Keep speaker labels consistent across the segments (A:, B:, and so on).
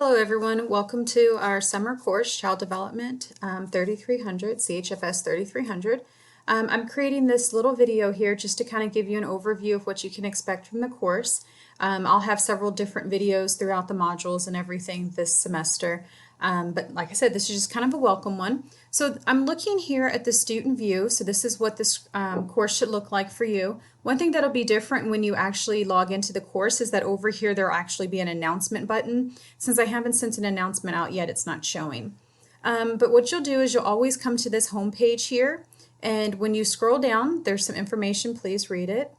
A: Hello everyone, welcome to our summer course, Child Development 3300, CHFS 3300. I'm creating this little video here just to kind of give you an overview of what you can expect from the course. I'll have several different videos throughout the modules and everything this semester. But like I said, this is just kind of a welcome one. So I'm looking here at the student view. So this is what this course should look like for you. One thing that'll be different when you actually log into the course is that over here there'll actually be an announcement button. Since I haven't sent an announcement out yet, it's not showing. But what you'll do is you'll always come to this home page here, and when you scroll down, there's some information. Please read it.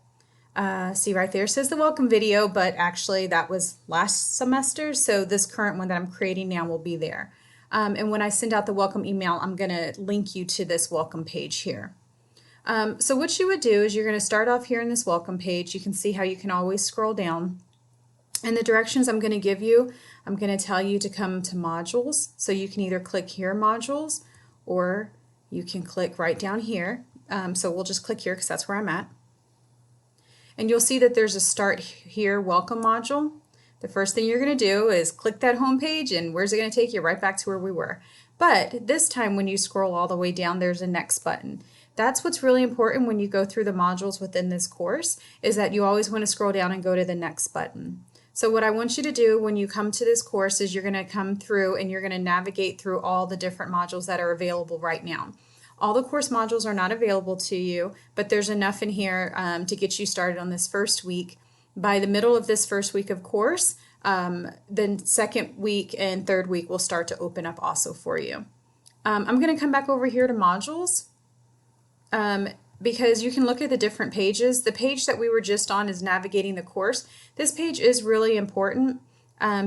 A: See right there, it says the welcome video, but actually that was last semester, so this current one that I'm creating now will be there. And when I send out the welcome email, I'm going to link you to this welcome page here. So what you would do is you're going to start off here in this welcome page. You can see how you can always scroll down. And the directions I'm going to give you, I'm going to tell you to come to modules. So you can either click here, modules, or you can click right down here. So we'll just click here because that's where I'm at. And you'll see that there's a start here welcome module. The first thing you're going to do is click that home page, and where's it going to take you? Right back to where we were. But this time when you scroll all the way down, there's a next button. That's what's really important when you go through the modules within this course, is that you always want to scroll down and go to the next button. So what I want you to do when you come to this course is you're going to come through and you're going to navigate through all the different modules that are available right now. All the course modules are not available to you, but there's enough in here to get you started on this first week. By the middle of this first week of course, then second week and third week will start to open up also for you. I'm going to come back over here to modules because you can look at the different pages. The page that we were just on is navigating the course. This page is really important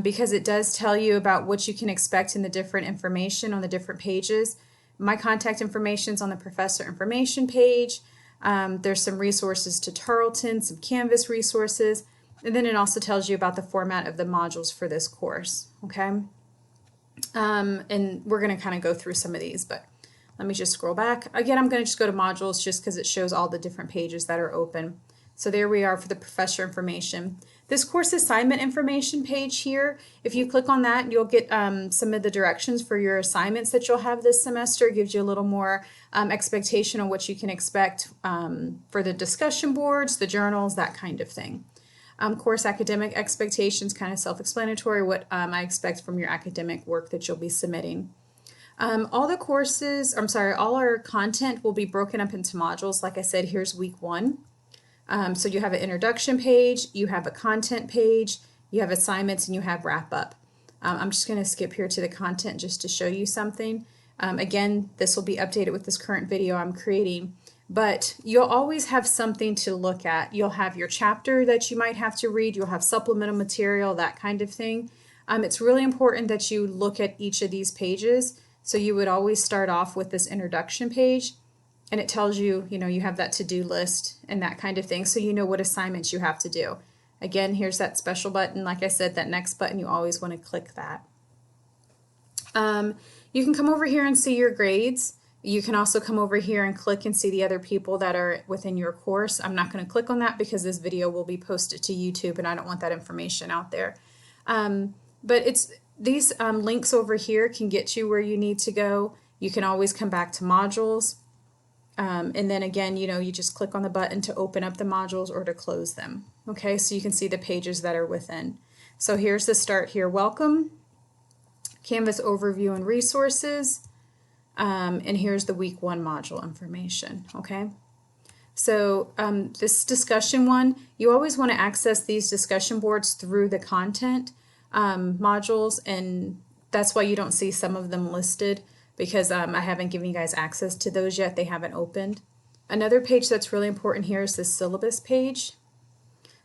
A: because it does tell you about what you can expect in the different information on the different pages. My contact information is on the professor information page. There's some resources to Tarleton, some Canvas resources, and then it also tells you about the format of the modules for this course, okay? And we're going to kind of go through some of these, but let me just scroll back. Again, I'm going to just go to modules just because it shows all the different pages that are open. So there we are for the professor information. This course assignment information page here, if you click on that, you'll get some of the directions for your assignments that you'll have this semester. It gives you a little more expectation on what you can expect for the discussion boards, the journals, that kind of thing. Course academic expectations, kind of self-explanatory, what I expect from your academic work that you'll be submitting. All the courses, all our content will be broken up into modules. Like I said, here's week 1. So you have an introduction page, you have a content page, you have assignments, and you have wrap up. I'm just going to skip here to the content just to show you something. Again, this will be updated with this current video I'm creating, but you'll always have something to look at. You'll have your chapter that you might have to read, you'll have supplemental material, that kind of thing. It's really important that you look at each of these pages. So you would always start off with this introduction page. And it tells you, you have that to-do list and that kind of thing, so you know what assignments you have to do. Again, here's that special button. Like I said, that next button, you always want to click that. You can come over here and see your grades. You can also come over here and click and see the other people that are within your course. I'm not going to click on that because this video will be posted to YouTube and I don't want that information out there. But these links over here can get you where you need to go. You can always come back to modules. And then again, you just click on the button to open up the modules or to close them. Okay, so you can see the pages that are within. So here's the start here, welcome, Canvas overview and resources, and here's the week 1 module information. Okay, so this discussion one, you always want to access these discussion boards through the content modules, and that's why you don't see some of them listed, because I haven't given you guys access to those yet. They haven't opened. Another page that's really important here is the syllabus page.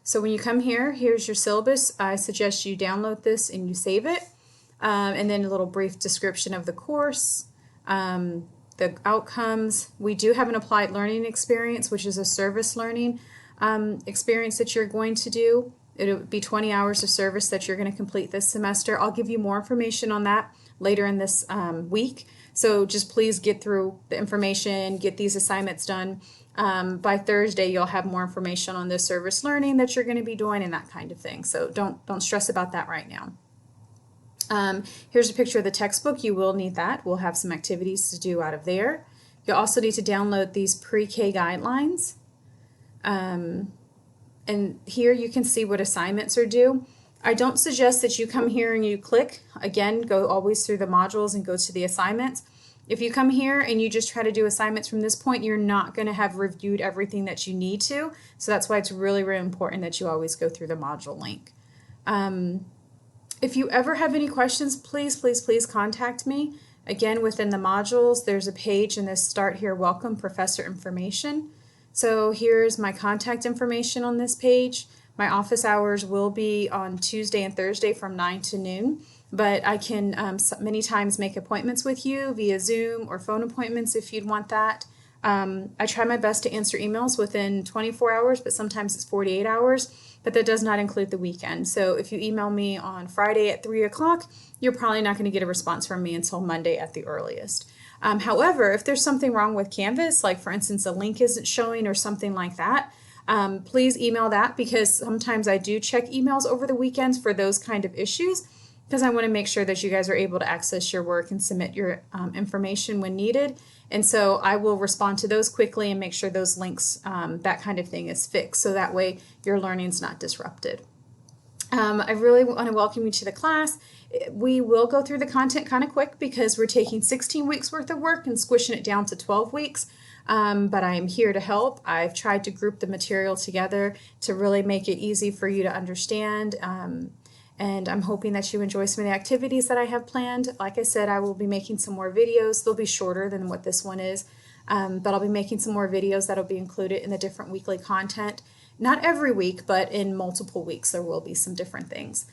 A: So when you come here, here's your syllabus. I suggest you download this and you save it. And then a little brief description of the course, the outcomes. We do have an applied learning experience, which is a service learning experience that you're going to do. It'll be 20 hours of service that you're going to complete this semester. I'll give you more information on that later in this week. So just please get through the information, get these assignments done. By Thursday, you'll have more information on the service learning that you're going to be doing and that kind of thing. So don't stress about that right now. Here's a picture of the textbook. You will need that. We'll have some activities to do out of there. You'll also need to download these pre-K guidelines. And here you can see what assignments are due. I don't suggest that you come here and you click. Again, go always through the modules and go to the assignments. If you come here and you just try to do assignments from this point, you're not going to have reviewed everything that you need to. So that's why it's really, really important that you always go through the module link. If you ever have any questions, please, please, please contact me. Again, within the modules, there's a page in this Start Here Welcome Professor Information. So here's my contact information on this page. My office hours will be on Tuesday and Thursday from 9 to noon, but I can many times make appointments with you via Zoom or phone appointments if you'd want that. I try my best to answer emails within 24 hours, but sometimes it's 48 hours, but that does not include the weekend. So if you email me on Friday at 3 o'clock, you're probably not going to get a response from me until Monday at the earliest. However, if there's something wrong with Canvas, like for instance a link isn't showing or something like that, please email that, because sometimes I do check emails over the weekends for those kind of issues, because I want to make sure that you guys are able to access your work and submit your information when needed. And so I will respond to those quickly and make sure those links, that kind of thing is fixed, so that way your learning's not disrupted. I really want to welcome you to the class. We will go through the content kind of quick because we're taking 16 weeks worth of work and squishing it down to 12 weeks. But I am here to help. I've tried to group the material together to really make it easy for you to understand. And I'm hoping that you enjoy some of the activities that I have planned. Like I said, I will be making some more videos. They'll be shorter than what this one is, but I'll be making some more videos that'll be included in the different weekly content. Not every week, but in multiple weeks there will be some different things.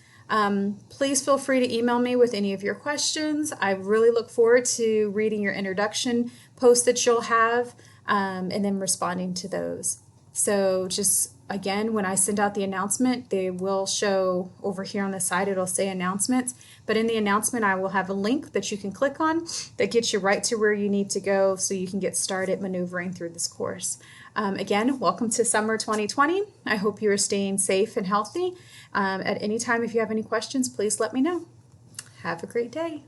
A: Please feel free to email me with any of your questions. I really look forward to reading your introduction posts that you'll have, and then responding to those. So just again, when I send out the announcement, they will show over here on the side, it'll say announcements, but in the announcement I will have a link that you can click on that gets you right to where you need to go so you can get started maneuvering through this course. Again, welcome to summer 2020. I hope you are staying safe and healthy. At any time, if you have any questions, please let me know. Have a great day.